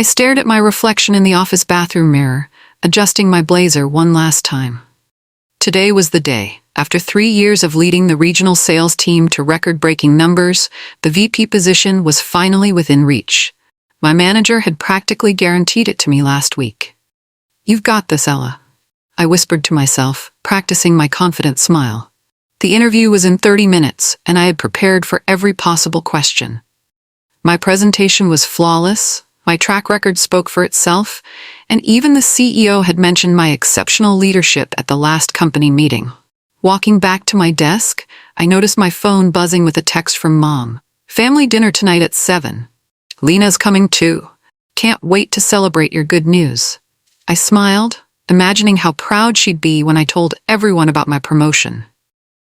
I stared at my reflection in the office bathroom mirror, adjusting my blazer one last time. Today was the day. After 3 years of leading the regional sales team to record-breaking numbers, the VP position was finally within reach. My manager had practically guaranteed it to me last week. "You've got this, Ella," I whispered to myself, practicing my confident smile. The interview was in 30 minutes, and I had prepared for every possible question. My presentation was flawless, my track record spoke for itself, and even the CEO had mentioned my exceptional leadership at the last company meeting. Walking back to my desk, I noticed my phone buzzing with a text from Mom. "Family dinner tonight at 7. Lena's coming too. Can't wait to celebrate your good news." I smiled, imagining how proud she'd be when I told everyone about my promotion.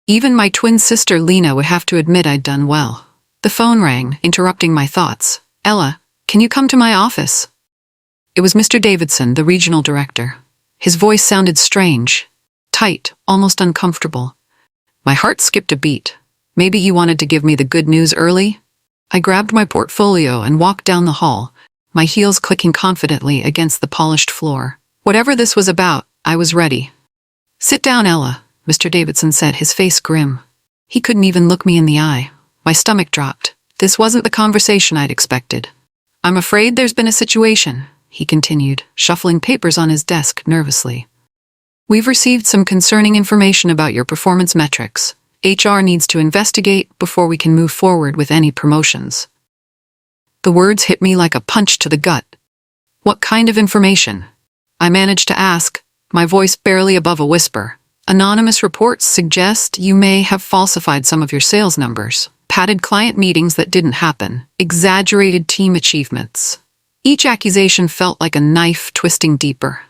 Even my twin sister Lena would have to admit I'd done well. The phone rang, interrupting my thoughts. "Ella, can you come to my office?" It was Mr. Davidson, the regional director. His voice sounded strange, tight, almost uncomfortable. My heart skipped a beat. Maybe he wanted to give me the good news early? I grabbed my portfolio and walked down the hall, my heels clicking confidently against the polished floor. Whatever this was about, I was ready. "Sit down, Ella," Mr. Davidson said, his face grim. He couldn't even look me in the eye. My stomach dropped. This wasn't the conversation I'd expected. "I'm afraid there's been a situation," he continued, shuffling papers on his desk nervously. "We've received some concerning information about your performance metrics. HR needs to investigate before we can move forward with any promotions." The words hit me like a punch to the gut. "What kind of information?" I managed to ask, my voice barely above a whisper. "Anonymous reports suggest you may have falsified some of your sales numbers, padded client meetings that didn't happen, exaggerated team achievements." Each accusation felt like a knife twisting deeper.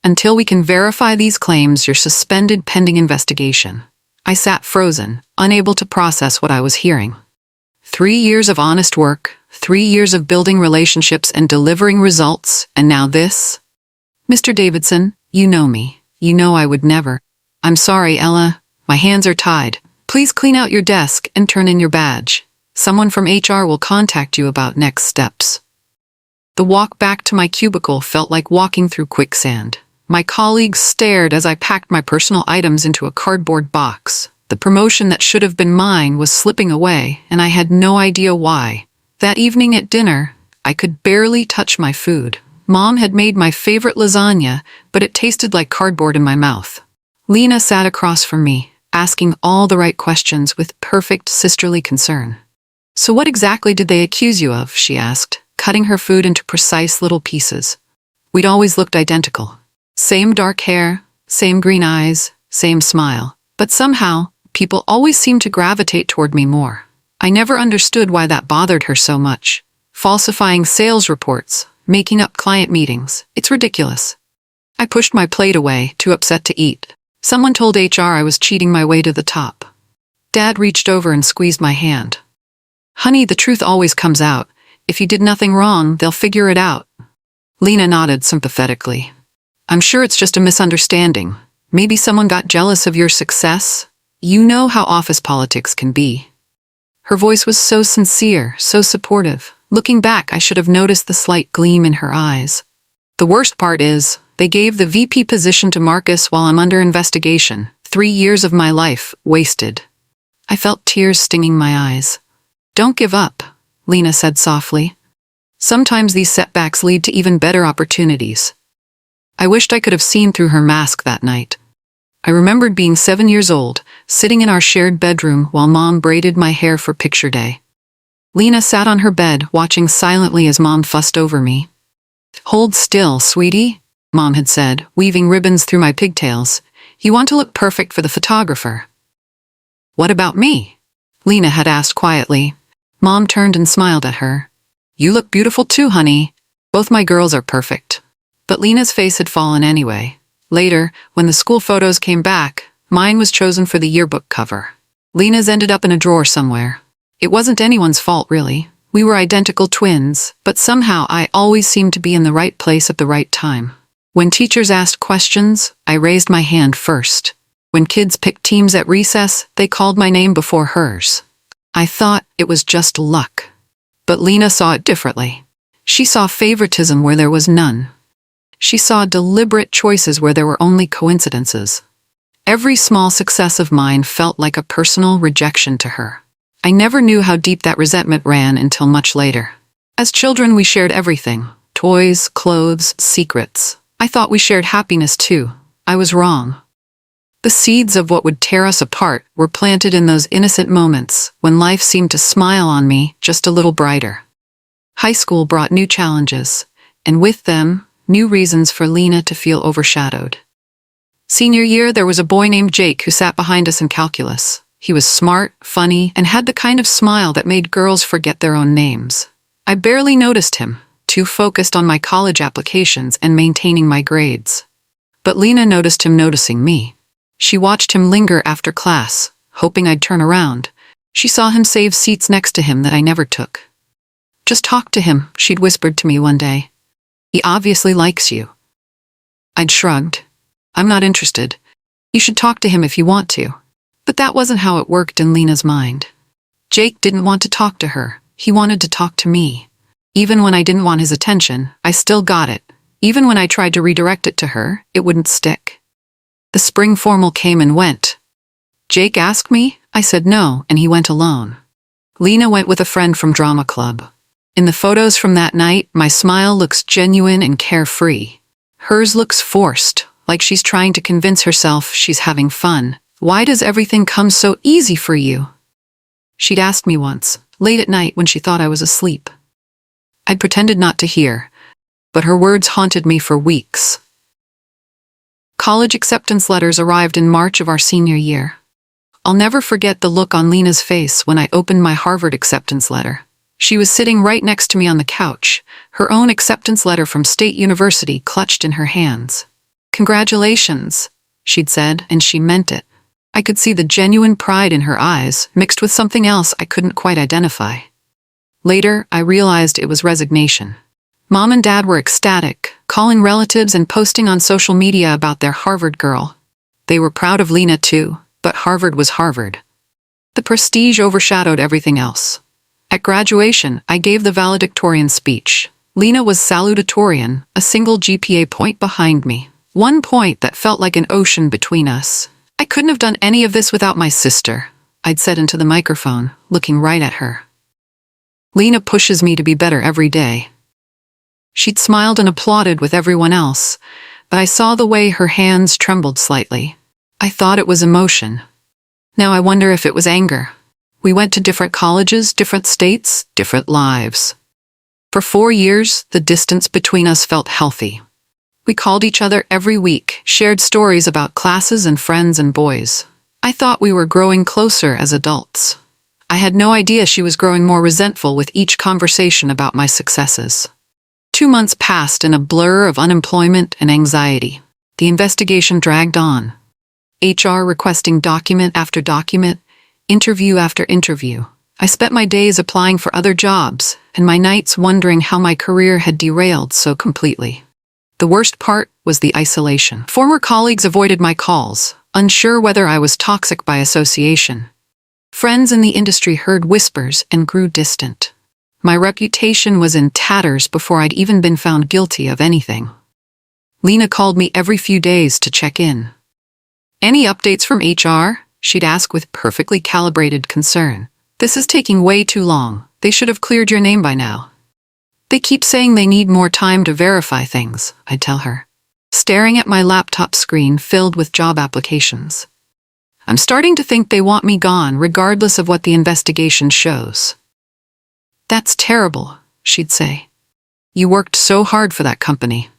"Until we can verify these claims, you're suspended pending investigation." I sat frozen, unable to process what I was hearing. 3 years of honest work, 3 years of building relationships and delivering results, and now this? "Mr. Davidson, you know me. You know I would never." "I'm sorry, Ella. My hands are tied. Please clean out your desk and turn in your badge. Someone from HR will contact you about next steps." The walk back to my cubicle felt like walking through quicksand. My colleagues stared as I packed my personal items into a cardboard box. The promotion that should have been mine was slipping away, and I had no idea why. That evening at dinner, I could barely touch my food. Mom had made my favorite lasagna, but it tasted like cardboard in my mouth. Lena sat across from me, asking all the right questions with perfect sisterly concern. "So what exactly did they accuse you of?" she asked, cutting her food into precise little pieces. We'd always looked identical. Same dark hair, same green eyes, same smile. But somehow, people always seemed to gravitate toward me more. I never understood why that bothered her so much. Falsifying sales reports, making up client meetings, it's ridiculous. I pushed my plate away, too upset to eat. Someone told HR I was cheating my way to the top. Dad reached over and squeezed my hand. "Honey, the truth always comes out. If you did nothing wrong, they'll figure it out." Lena nodded sympathetically. "I'm sure it's just a misunderstanding. Maybe someone got jealous of your success. You know how office politics can be." Her voice was so sincere, so supportive. Looking back, I should have noticed the slight gleam in her eyes. "The worst part is, they gave the VP position to Marcus while I'm under investigation. 3 years of my life wasted." I felt tears stinging my eyes. "Don't give up," Lena said softly. "Sometimes these setbacks lead to even better opportunities." I wished I could have seen through her mask that night. I remembered being 7 years old, sitting in our shared bedroom while Mom braided my hair for picture day. Lena sat on her bed, watching silently as Mom fussed over me. "Hold still, sweetie," Mom had said, weaving ribbons through my pigtails. "You want to look perfect for the photographer." "What about me?" Lena had asked quietly. Mom turned and smiled at her. "You look beautiful too, honey. Both my girls are perfect." But Lena's face had fallen anyway. Later, when the school photos came back, mine was chosen for the yearbook cover. Lena's ended up in a drawer somewhere. It wasn't anyone's fault, really. We were identical twins, but somehow I always seemed to be in the right place at the right time. When teachers asked questions, I raised my hand first. When kids picked teams at recess, they called my name before hers. I thought it was just luck. But Lena saw it differently. She saw favoritism where there was none. She saw deliberate choices where there were only coincidences. Every small success of mine felt like a personal rejection to her. I never knew how deep that resentment ran until much later. As children, we shared everything: toys, clothes, secrets. I thought we shared happiness too. I was wrong. The seeds of what would tear us apart were planted in those innocent moments when life seemed to smile on me just a little brighter. High school brought new challenges, and with them, new reasons for Lena to feel overshadowed. Senior year, there was a boy named Jake who sat behind us in calculus. He was smart, funny, and had the kind of smile that made girls forget their own names. I barely noticed him, too focused on my college applications and maintaining my grades. But Lena noticed him noticing me. She watched him linger after class, hoping I'd turn around. She saw him save seats next to him that I never took. "Just talk to him," she'd whispered to me one day. "He obviously likes you." I'd shrugged. "I'm not interested. You should talk to him if you want to." But that wasn't how it worked in Lena's mind. Jake didn't want to talk to her. He wanted to talk to me. Even when I didn't want his attention, I still got it. Even when I tried to redirect it to her, it wouldn't stick. The spring formal came and went. Jake asked me, I said no, and he went alone. Lena went with a friend from drama club. In the photos from that night, my smile looks genuine and carefree. Hers looks forced, like she's trying to convince herself she's having fun. "Why does everything come so easy for you?" She'd asked me once, late at night when she thought I was asleep. I'd pretended not to hear, but her words haunted me for weeks. College acceptance letters arrived in March of our senior year. I'll never forget the look on Lena's face when I opened my Harvard acceptance letter. She was sitting right next to me on the couch, her own acceptance letter from State University clutched in her hands. "Congratulations," she'd said, and she meant it. I could see the genuine pride in her eyes, mixed with something else I couldn't quite identify. Later, I realized it was resignation. Mom and Dad were ecstatic, calling relatives and posting on social media about their Harvard girl. They were proud of Lena too, but Harvard was Harvard. The prestige overshadowed everything else. At graduation, I gave the valedictorian speech. Lena was salutatorian, a single GPA point behind me. One point that felt like an ocean between us. "I couldn't have done any of this without my sister," I'd said into the microphone, looking right at her. "Lena pushes me to be better every day." She'd smiled and applauded with everyone else, but I saw the way her hands trembled slightly. I thought it was emotion. Now I wonder if it was anger. We went to different colleges, different states, different lives. For 4 years, the distance between us felt healthy. We called each other every week, shared stories about classes and friends and boys. I thought we were growing closer as adults. I had no idea she was growing more resentful with each conversation about my successes. 2 months passed in a blur of unemployment and anxiety. The investigation dragged on. HR requesting document after document, interview after interview. I spent my days applying for other jobs, and my nights wondering how my career had derailed so completely. The worst part was the isolation. Former colleagues avoided my calls, unsure whether I was toxic by association. Friends in the industry heard whispers and grew distant. My reputation was in tatters before I'd even been found guilty of anything. Lena called me every few days to check in. "Any updates from HR?" she'd ask with perfectly calibrated concern. "This is taking way too long. They should have cleared your name by now." "They keep saying they need more time to verify things," I'd tell her, staring at my laptop screen filled with job applications. "I'm starting to think they want me gone regardless of what the investigation shows." "That's terrible," she'd say. "You worked so hard for that company."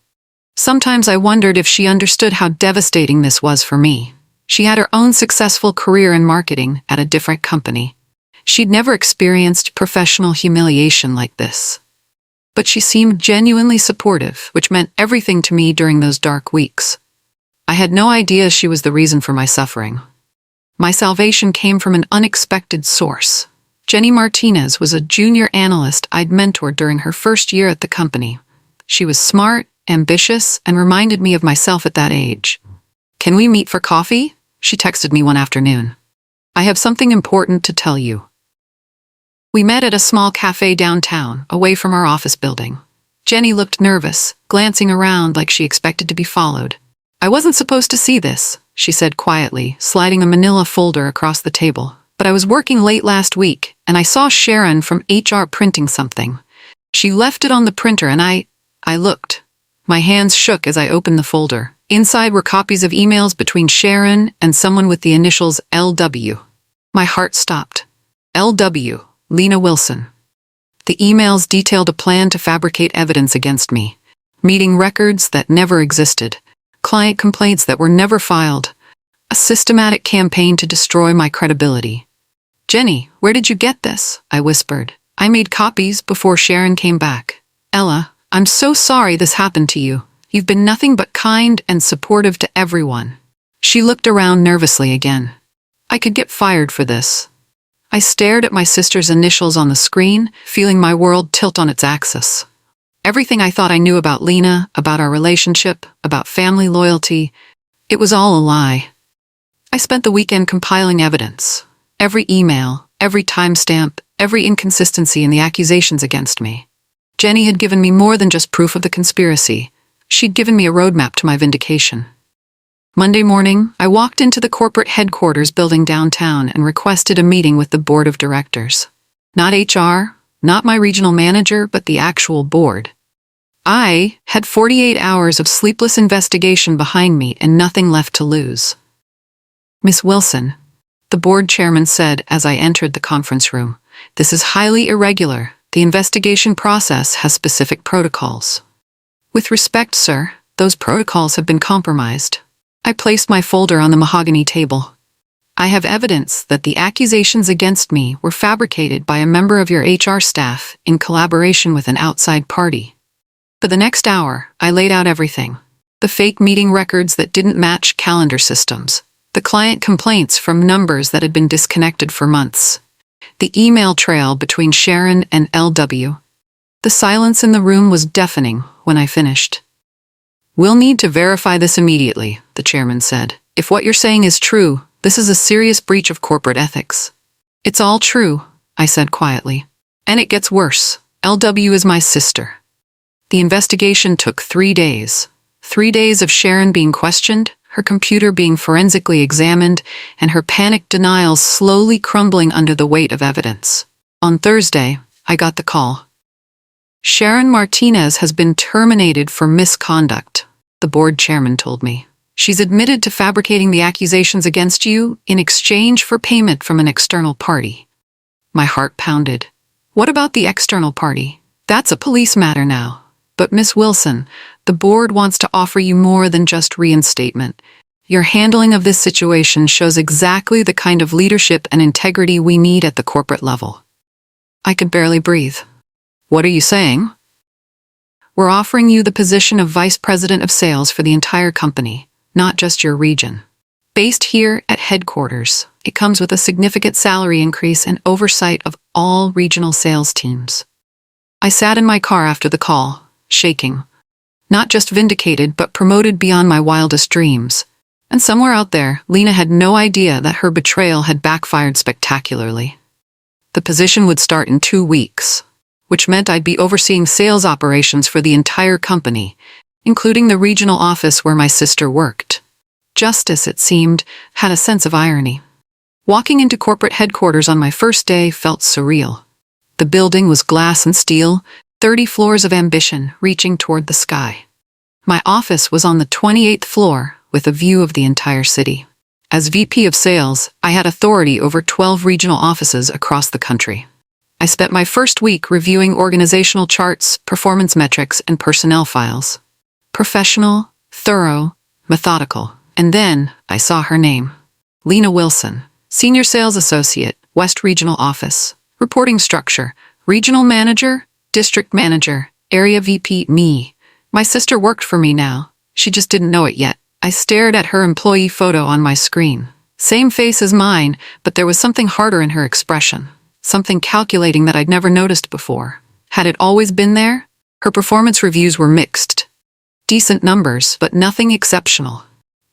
Sometimes I wondered if she understood how devastating this was for me. She had her own successful career in marketing at a different company. She'd never experienced professional humiliation like this. But she seemed genuinely supportive, which meant everything to me during those dark weeks. I had no idea she was the reason for my suffering. My salvation came from an unexpected source. Jenny Martinez was a junior analyst I'd mentored during her first year at the company. She was smart, ambitious, and reminded me of myself at that age. "Can we meet for coffee?" she texted me one afternoon. "I have something important to tell you." We met at a small cafe downtown, away from our office building. Jenny looked nervous, glancing around like she expected to be followed. "I wasn't supposed to see this," she said quietly, sliding a manila folder across the table. "But I was working late last week, and I saw Sharon from HR printing something. She left it on the printer and I looked." My hands shook as I opened the folder. Inside were copies of emails between Sharon and someone with the initials LW. My heart stopped. LW, Lena Wilson. The emails detailed a plan to fabricate evidence against me. Meeting records that never existed. Client complaints that were never filed. A systematic campaign to destroy my credibility. "Jenny, where did you get this?" I whispered. "I made copies before Sharon came back." "Ella, I'm so sorry this happened to you. You've been nothing but kind and supportive to everyone." She looked around nervously again. I could get fired for this. I stared at my sister's initials on the screen, feeling my world tilt on its axis. Everything I thought I knew about Lena, about our relationship, about family loyalty, it was all a lie. I spent the weekend compiling evidence. Every email, every timestamp, every inconsistency in the accusations against me. Jenny had given me more than just proof of the conspiracy. She'd given me a roadmap to my vindication. Monday morning, I walked into the corporate headquarters building downtown and requested a meeting with the board of directors. Not HR, not my regional manager, but the actual board. I had 48 hours of sleepless investigation behind me and nothing left to lose. "Miss Wilson," the board chairman said as I entered the conference room, "this is highly irregular. The investigation process has specific protocols." "With respect, sir, those protocols have been compromised." I placed my folder on the mahogany table. "I have evidence that the accusations against me were fabricated by a member of your HR staff in collaboration with an outside party." For the next hour, I laid out everything. The fake meeting records that didn't match calendar systems. The client complaints from numbers that had been disconnected for months. The email trail between Sharon and LW. The silence in the room was deafening when I finished. "We'll need to verify this immediately," the chairman said. "If what you're saying is true, this is a serious breach of corporate ethics." "It's all true," I said quietly. "And it gets worse. LW is my sister." The investigation took 3 days. 3 days of Sharon being questioned, her computer being forensically examined, and her panicked denials slowly crumbling under the weight of evidence. On Thursday, I got the call. "Sharon Martinez has been terminated for misconduct," the board chairman told me. "She's admitted to fabricating the accusations against you in exchange for payment from an external party." My heart pounded. What about the external party? That's a police matter now. "But Miss Wilson, the board wants to offer you more than just reinstatement. Your handling of this situation shows exactly the kind of leadership and integrity we need at the corporate level." I could barely breathe. "What are you saying?" "We're offering you the position of vice president of sales for the entire company, not just your region. Based here at headquarters, it comes with a significant salary increase and oversight of all regional sales teams." I sat in my car after the call, shaking. Not just vindicated, but promoted beyond my wildest dreams. And somewhere out there, Lena had no idea that her betrayal had backfired spectacularly. The position would start in 2 weeks, which meant I'd be overseeing sales operations for the entire company, including the regional office where my sister worked. Justice, it seemed, had a sense of irony. Walking into corporate headquarters on my first day felt surreal. The building was glass and steel, 30 floors of ambition reaching toward the sky. My office was on the 28th floor with a view of the entire city. As VP of Sales, I had authority over 12 regional offices across the country. I spent my first week reviewing organizational charts, performance metrics, and personnel files. Professional, thorough, methodical. And then I saw her name. Lena Wilson, Senior Sales Associate, West Regional Office. Reporting structure, Regional Manager, District Manager, Area VP, me. My sister worked for me now. She just didn't know it yet. I stared at her employee photo on my screen. Same face as mine, but there was something harder in her expression. Something calculating that I'd never noticed before. Had it always been there? Her performance reviews were mixed. Decent numbers, but nothing exceptional.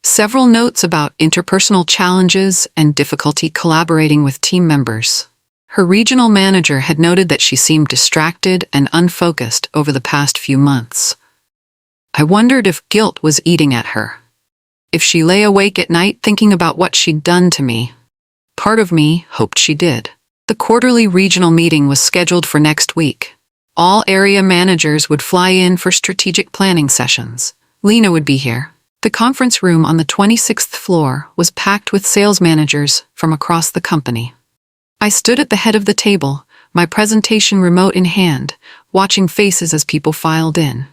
Several notes about interpersonal challenges and difficulty collaborating with team members. Her regional manager had noted that she seemed distracted and unfocused over the past few months. I wondered if guilt was eating at her. If she lay awake at night thinking about what she'd done to me. Part of me hoped she did. The quarterly regional meeting was scheduled for next week. All area managers would fly in for strategic planning sessions. Lena would be here. The conference room on the 26th floor was packed with sales managers from across the company. I stood at the head of the table, my presentation remote in hand, watching faces as people filed in.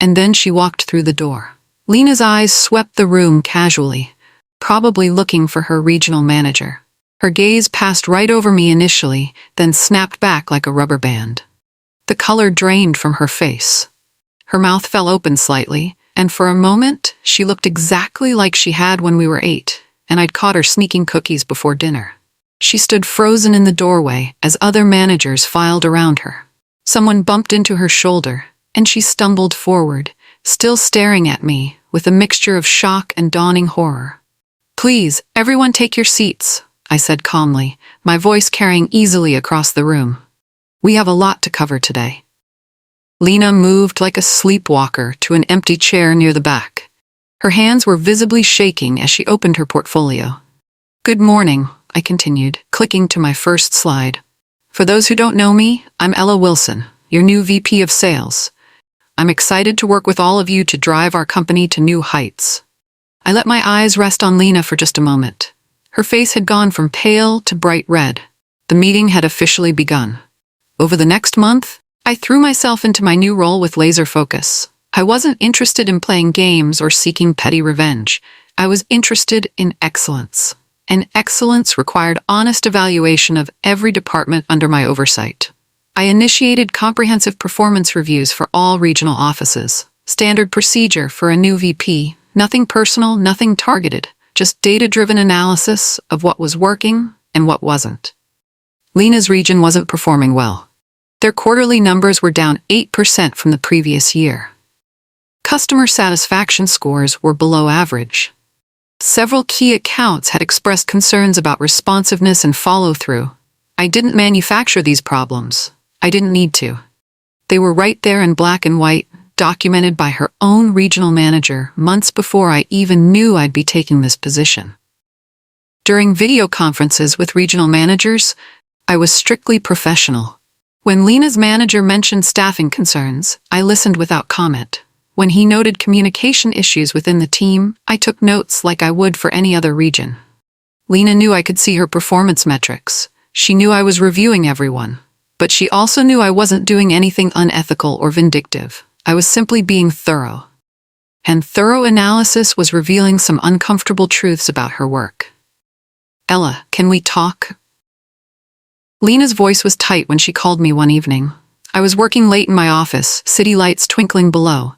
And then she walked through the door. Lena's eyes swept the room casually, probably looking for her regional manager. Her gaze passed right over me initially, then snapped back like a rubber band. The color drained from her face. Her mouth fell open slightly, and for a moment, she looked exactly like she had when we were 8, and I'd caught her sneaking cookies before dinner. She stood frozen in the doorway as other managers filed around her. Someone bumped into her shoulder, and she stumbled forward, still staring at me with a mixture of shock and dawning horror. "Please, everyone take your seats," I said calmly, my voice carrying easily across the room. "We have a lot to cover today." Lena moved like a sleepwalker to an empty chair near the back. Her hands were visibly shaking as she opened her portfolio. "Good morning," I continued, clicking to my first slide. "For those who don't know me, I'm Ella Wilson, your new VP of Sales. I'm excited to work with all of you to drive our company to new heights." I let my eyes rest on Lena for just a moment. Her face had gone from pale to bright red. The meeting had officially begun. Over the next month, I threw myself into my new role with laser focus. I wasn't interested in playing games or seeking petty revenge. I was interested in excellence. And excellence required honest evaluation of every department under my oversight. I initiated comprehensive performance reviews for all regional offices. Standard procedure for a new VP. Nothing personal, nothing targeted. Just data-driven analysis of what was working and what wasn't. Lena's region wasn't performing well. Their quarterly numbers were down 8% from the previous year. Customer satisfaction scores were below average. Several key accounts had expressed concerns about responsiveness and follow-through. I didn't manufacture these problems. I didn't need to. They were right there in black and white, documented by her own regional manager months before I even knew I'd be taking this position. During video conferences with regional managers, I was strictly professional. When Lena's manager mentioned staffing concerns, I listened without comment. When he noted communication issues within the team, I took notes like I would for any other region. Lena knew I could see her performance metrics. She knew I was reviewing everyone. But she also knew I wasn't doing anything unethical or vindictive. I was simply being thorough. And thorough analysis was revealing some uncomfortable truths about her work. "Ella, can we talk?" Lena's voice was tight when she called me one evening. I was working late in my office, city lights twinkling below.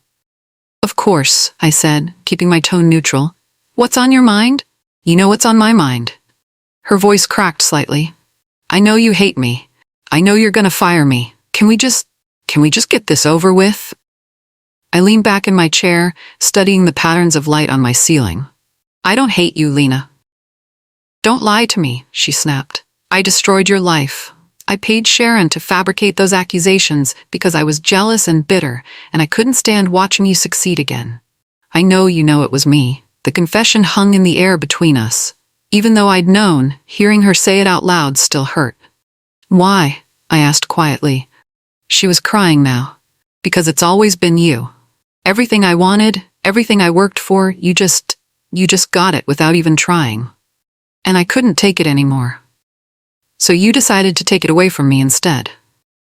"Of course," I said, keeping my tone neutral. "What's on your mind?" "You know what's on my mind." Her voice cracked slightly. "I know you hate me. I know you're gonna fire me. Can we just get this over with?" I leaned back in my chair, studying the patterns of light on my ceiling. "I don't hate you, Lena." "Don't lie to me," she snapped. "I destroyed your life. I paid Sharon to fabricate those accusations because I was jealous and bitter, and I couldn't stand watching you succeed again. I know you know it was me." The confession hung in the air between us. Even though I'd known, hearing her say it out loud still hurt. "Why?" I asked quietly. She was crying now. "Because it's always been you. Everything I wanted, everything I worked for, you just got it without even trying. And I couldn't take it anymore. So you decided to take it away from me instead."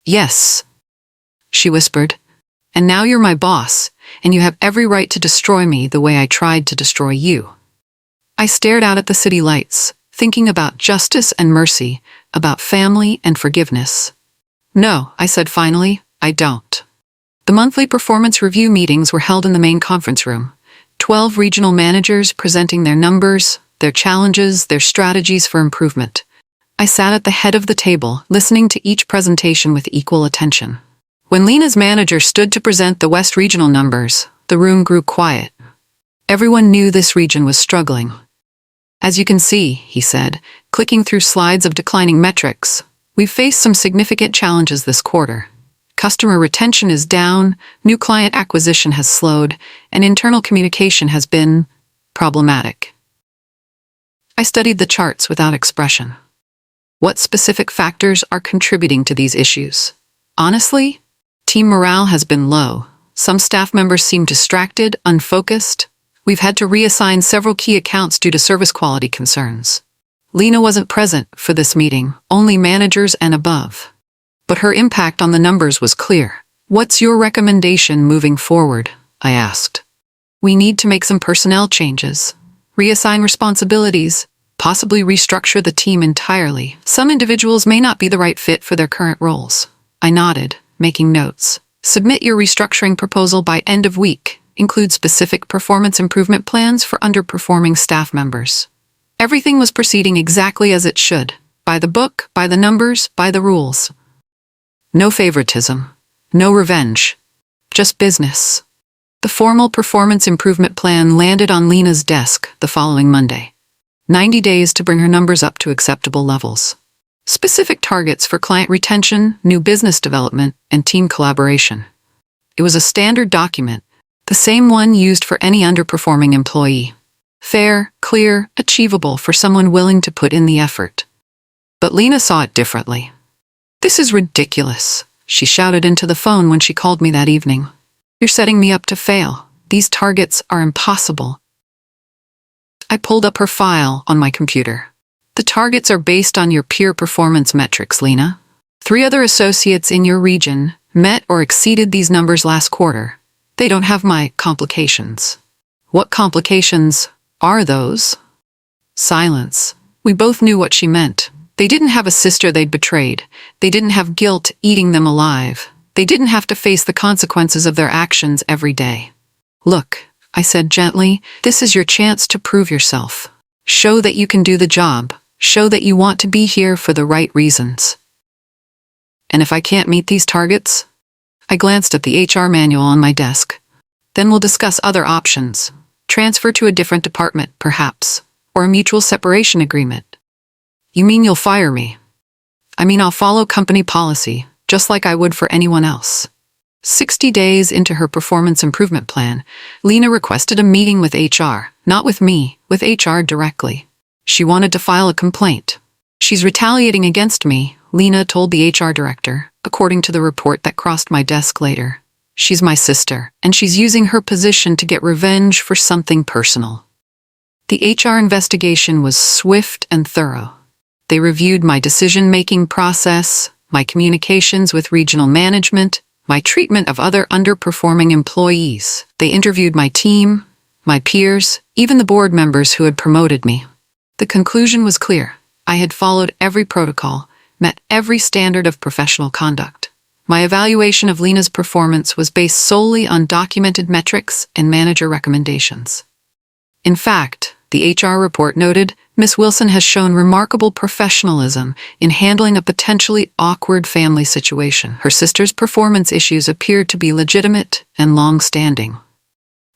"Yes," she whispered. "And now you're my boss, and you have every right to destroy me the way I tried to destroy you." I stared out at the city lights, thinking about justice and mercy, about family and forgiveness. "No," I said finally, "I don't." The monthly performance review meetings were held in the main conference room. 12 regional managers presenting their numbers, their challenges, their strategies for improvement. I sat at the head of the table, listening to each presentation with equal attention. When Lena's manager stood to present the West regional numbers, the room grew quiet. Everyone knew this region was struggling. "As you can see," he said, clicking through slides of declining metrics, We've faced some significant challenges this quarter. Customer retention is down, new client acquisition has slowed, and internal communication has been problematic. I studied the charts without expression. What specific factors are contributing to these issues? Honestly, team morale has been low. Some staff members seem distracted, unfocused. We've had to reassign several key accounts due to service quality concerns. Lena wasn't present for this meeting, only managers and above. But her impact on the numbers was clear. What's your recommendation moving forward? I asked. We need to make some personnel changes, reassign responsibilities, possibly restructure the team entirely. Some individuals may not be the right fit for their current roles. I nodded, making notes. Submit your restructuring proposal by end of week. Include specific performance improvement plans for underperforming staff members. Everything was proceeding exactly as it should. By the book, by the numbers, by the rules. No favoritism. No revenge. Just business. The formal performance improvement plan landed on Lena's desk the following Monday. 90 days to bring her numbers up to acceptable levels. Specific targets for client retention, new business development, and team collaboration. It was a standard document, the same one used for any underperforming employee. Fair, clear, achievable for someone willing to put in the effort. But Lena saw it differently. "This is ridiculous," she shouted into the phone when she called me that evening. "You're setting me up to fail. These targets are impossible." I pulled up her file on my computer. "The targets are based on your peer performance metrics, Lena. 3 other associates in your region met or exceeded these numbers last quarter. They don't have my complications." "What complications are those?" Silence. We both knew what she meant. They didn't have a sister they'd betrayed. They didn't have guilt eating them alive. They didn't have to face the consequences of their actions every day. "Look," I said gently, "this is your chance to prove yourself. Show that you can do the job. Show that you want to be here for the right reasons." "And if I can't meet these targets?" I glanced at the HR manual on my desk. "Then we'll discuss other options. Transfer to a different department, perhaps, or a mutual separation agreement." "You mean you'll fire me?" "I mean I'll follow company policy, just like I would for anyone else." 60 days into her performance improvement plan, Lena requested a meeting with HR, not with me, with HR directly. She wanted to file a complaint. "She's retaliating against me," Lena told the HR director, according to the report that crossed my desk later. "She's my sister, and she's using her position to get revenge for something personal." The HR investigation was swift and thorough. They reviewed my decision-making process, my communications with regional management, my treatment of other underperforming employees. They interviewed my team, my peers, even the board members who had promoted me. The conclusion was clear. I had followed every protocol, met every standard of professional conduct. My evaluation of Lena's performance was based solely on documented metrics and manager recommendations. In fact, the HR report noted, Ms. Wilson has shown remarkable professionalism in handling a potentially awkward family situation. Her sister's performance issues appeared to be legitimate and long-standing.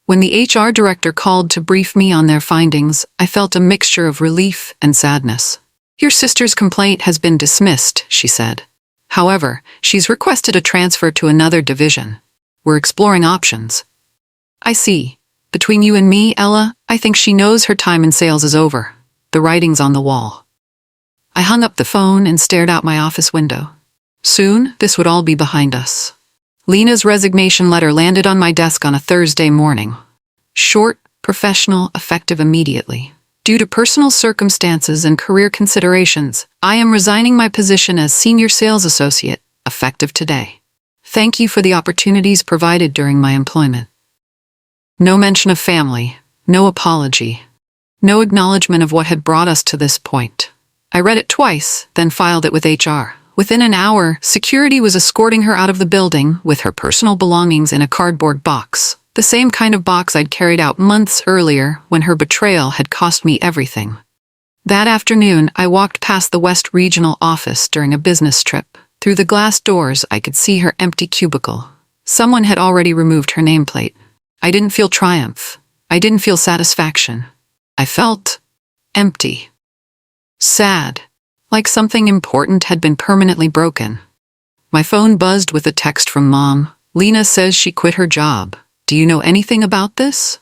When the HR director called to brief me on their findings, I felt a mixture of relief and sadness. "Your sister's complaint has been dismissed," she said. "However, she's requested a transfer to another division. We're exploring options." "I see. Between you and me, Ella, I think she knows her time in sales is over. The writing's on the wall." I hung up the phone and stared out my office window. Soon, this would all be behind us. Lena's resignation letter landed on my desk on a Thursday morning. Short, professional, effective immediately. "Due to personal circumstances and career considerations, I am resigning my position as Senior Sales Associate, effective today. Thank you for the opportunities provided during my employment." No mention of family, no apology, no acknowledgement of what had brought us to this point. I read it twice, then filed it with HR. Within an hour, security was escorting her out of the building with her personal belongings in a cardboard box, the same kind of box I'd carried out months earlier when her betrayal had cost me everything. That afternoon, I walked past the West Regional office during a business trip. Through the glass doors, I could see her empty cubicle. Someone had already removed her nameplate. I didn't feel triumph. I didn't feel satisfaction. I felt empty. Sad. like something important had been permanently broken. My phone buzzed with a text from Mom. Lena says she quit her job. Do you know anything about this?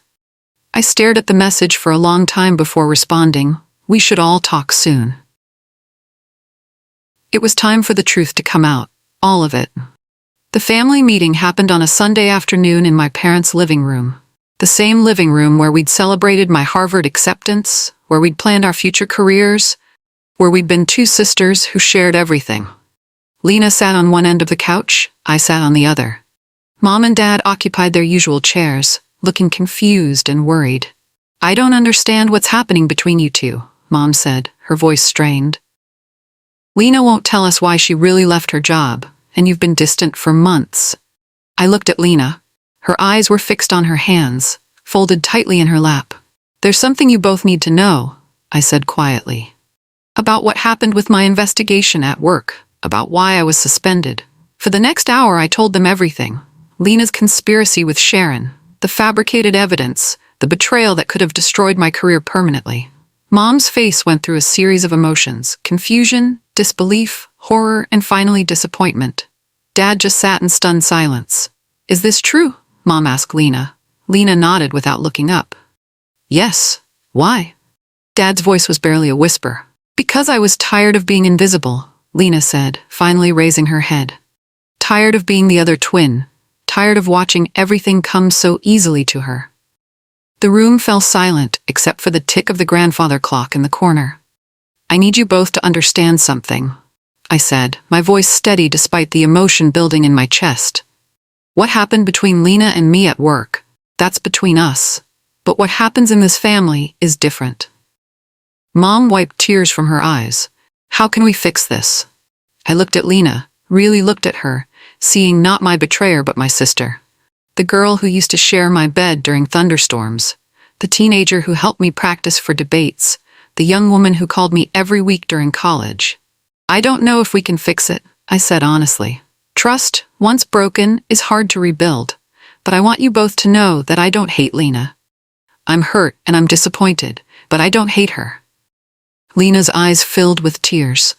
I stared at the message for a long time before responding. We should all talk soon. It was time for the truth to come out, all of it. The family meeting happened on a Sunday afternoon in my parents' living room. The same living room where we'd celebrated my Harvard acceptance, where we'd planned our future careers, where we'd been two sisters who shared everything. Lena sat on one end of the couch, I sat on the other. Mom and Dad occupied their usual chairs, looking confused and worried. I don't understand what's happening between you two, Mom said, her voice strained. Lena won't tell us why she really left her job, and you've been distant for months. I looked at Lena. Her eyes were fixed on her hands, folded tightly in her lap. There's something you both need to know, I said quietly. About what happened with my investigation at work, about why I was suspended. For the next hour I told them everything. Lena's conspiracy with Sharon, the fabricated evidence, the betrayal that could have destroyed my career permanently. Mom's face went through a series of emotions: confusion, disbelief, horror, and finally disappointment. Dad just sat in stunned silence. Is this true? Mom asked Lena. Lena nodded without looking up. Yes. Why? Dad's voice was barely a whisper. Because I was tired of being invisible, Lena said, finally raising her head. Tired of being the other twin. Tired of watching everything come so easily to her. The room fell silent, except for the tick of the grandfather clock in the corner. I need you both to understand something, I said, my voice steady despite the emotion building in my chest. What happened between Lena and me at work, that's between us. But what happens in this family is different. Mom wiped tears from her eyes. How can we fix this? I looked at Lena, really looked at her, seeing not my betrayer but my sister. The girl who used to share my bed during thunderstorms. The teenager who helped me practice for debates. The young woman who called me every week during college. I don't know if we can fix it, I said honestly. Trust, once broken, is hard to rebuild. But I want you both to know that I don't hate Lena. I'm hurt and I'm disappointed, but I don't hate her. Lena's eyes filled with tears.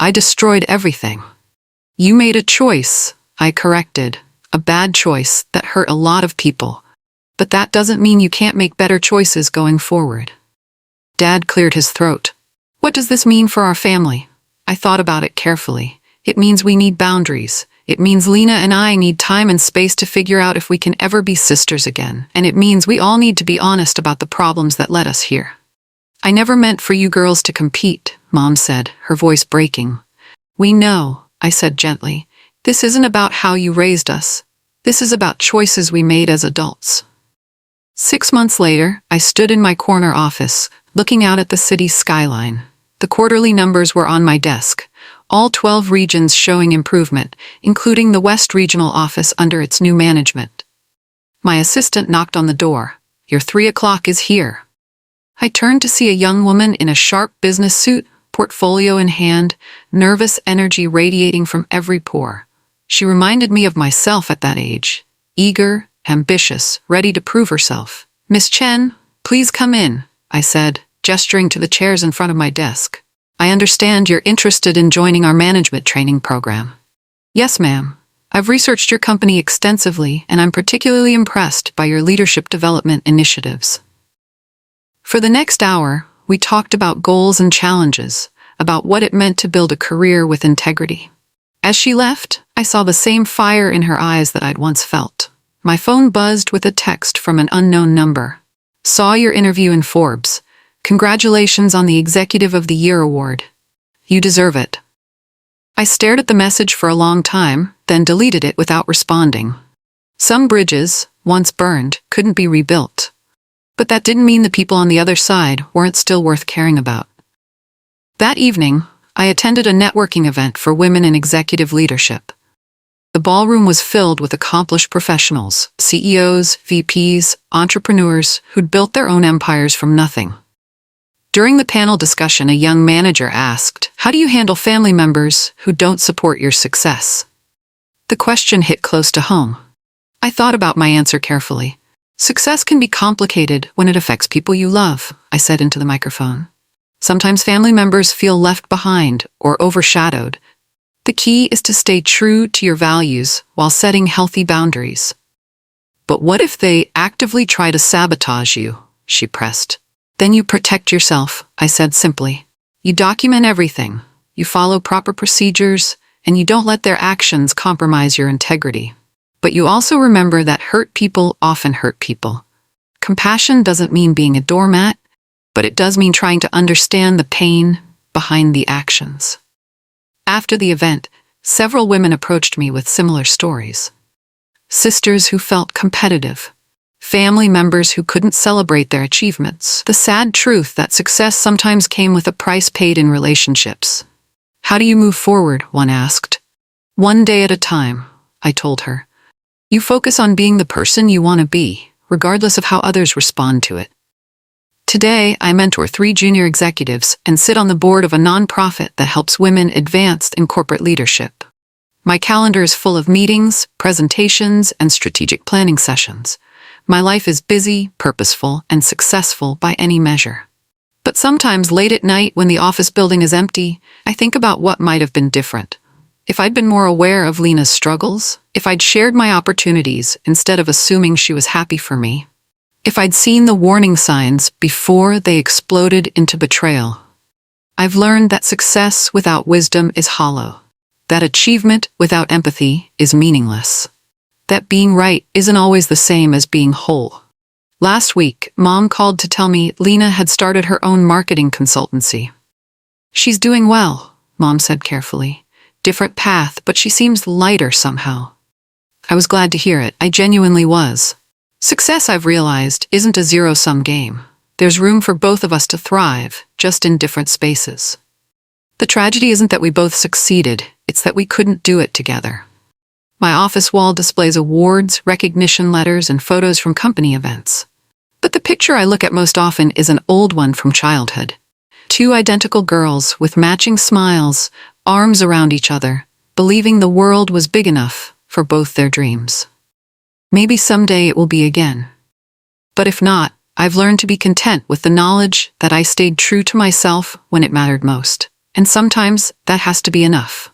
I destroyed everything. You made a choice, I corrected. A bad choice that hurt a lot of people. But that doesn't mean you can't make better choices going forward. Dad cleared his throat. What does this mean for our family? I thought about it carefully. It means we need boundaries. It means Lena and I need time and space to figure out if we can ever be sisters again. And it means we all need to be honest about the problems that led us here. I never meant for you girls to compete, Mom said, her voice breaking. We know, I said gently. This isn't about how you raised us. This is about choices we made as adults. 6 months later, I stood in my corner office, looking out at the city's skyline. The quarterly numbers were on my desk, all 12 regions showing improvement, including the West Regional office under its new management. My assistant knocked on the door. Your 3 o'clock is here. I turned to see a young woman in a sharp business suit, portfolio in hand, nervous energy radiating from every pore. She reminded me of myself at that age, eager, ambitious, ready to prove herself. Miss Chen, please come in, I said, gesturing to the chairs in front of my desk. I understand you're interested in joining our management training program. Yes, ma'am. I've researched your company extensively, and I'm particularly impressed by your leadership development initiatives. For the next hour, we talked about goals and challenges, about what it meant to build a career with integrity. As she left, I saw the same fire in her eyes that I'd once felt. My phone buzzed with a text from an unknown number. Saw your interview in Forbes. Congratulations on the Executive of the Year award. You deserve it. I stared at the message for a long time, then deleted it without responding. Some bridges, once burned, couldn't be rebuilt. But that didn't mean the people on the other side weren't still worth caring about. That evening, I attended a networking event for women in executive leadership. The ballroom was filled with accomplished professionals, CEOs, VPs, entrepreneurs who'd built their own empires from nothing. During the panel discussion, a young manager asked, "How do you handle family members who don't support your success?" The question hit close to home. I thought about my answer carefully. Success can be complicated when it affects people you love, I said into the microphone. Sometimes family members feel left behind or overshadowed. The key is to stay true to your values while setting healthy boundaries. But what if they actively try to sabotage you? She pressed. Then you protect yourself, I said simply. You document everything, you follow proper procedures, and you don't let their actions compromise your integrity. But you also remember that hurt people often hurt people. Compassion doesn't mean being a doormat, but it does mean trying to understand the pain behind the actions. After the event, several women approached me with similar stories. Sisters who felt competitive, family members who couldn't celebrate their achievements. The sad truth that success sometimes came with a price paid in relationships. How do you move forward? One asked. One day at a time, I told her. You focus on being the person you want to be, regardless of how others respond to it. Today, I mentor 3 junior executives and sit on the board of a nonprofit that helps women advance in corporate leadership. My calendar is full of meetings, presentations, and strategic planning sessions. My life is busy, purposeful, and successful by any measure. But sometimes late at night when the office building is empty, I think about what might have been different. If I'd been more aware of Lena's struggles, if I'd shared my opportunities instead of assuming she was happy for me, if I'd seen the warning signs before they exploded into betrayal. I've learned that success without wisdom is hollow, that achievement without empathy is meaningless, that being right isn't always the same as being whole. Last week, Mom called to tell me Lena had started her own marketing consultancy. She's doing well, Mom said carefully. Different path, but she seems lighter somehow. I was glad to hear it. I genuinely was. Success, I've realized, isn't a zero-sum game. There's room for both of us to thrive, just in different spaces. The tragedy isn't that we both succeeded, it's that we couldn't do it together. My office wall displays awards, recognition letters, and photos from company events. But the picture I look at most often is an old one from childhood. 2 identical girls with matching smiles, arms around each other, believing the world was big enough for both their dreams. Maybe someday it will be again. But if not, I've learned to be content with the knowledge that I stayed true to myself when it mattered most. And sometimes that has to be enough.